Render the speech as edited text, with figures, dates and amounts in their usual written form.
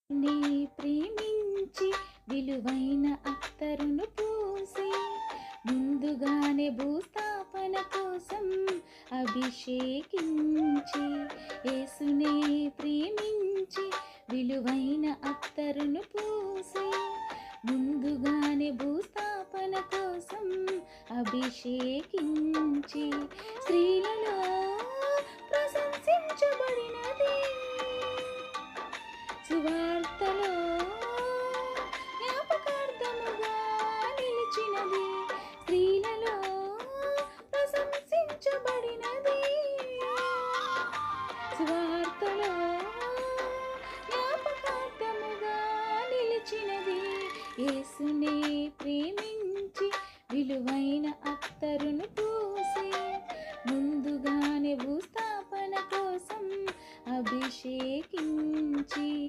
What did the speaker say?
నీ ప్రేమించి విలువైన అత్తరును పూసి ముందుగానే భూస్థాపన కోసం అభిషేకించి యేసునే ప్రేమించి విలువైన అత్తరును పూసి ముందుగానే భూస్థాపన కోసం అభిషేకించి స్త్రీలలో ప్రశంసించబడినది సువార్తలో జ్ఞాపకార్థముగా నిలిచినది స్త్రీలలో ప్రశంసించబడినది సువార్తలో జ్ఞాపకార్థముగా నిలిచినది యేసునే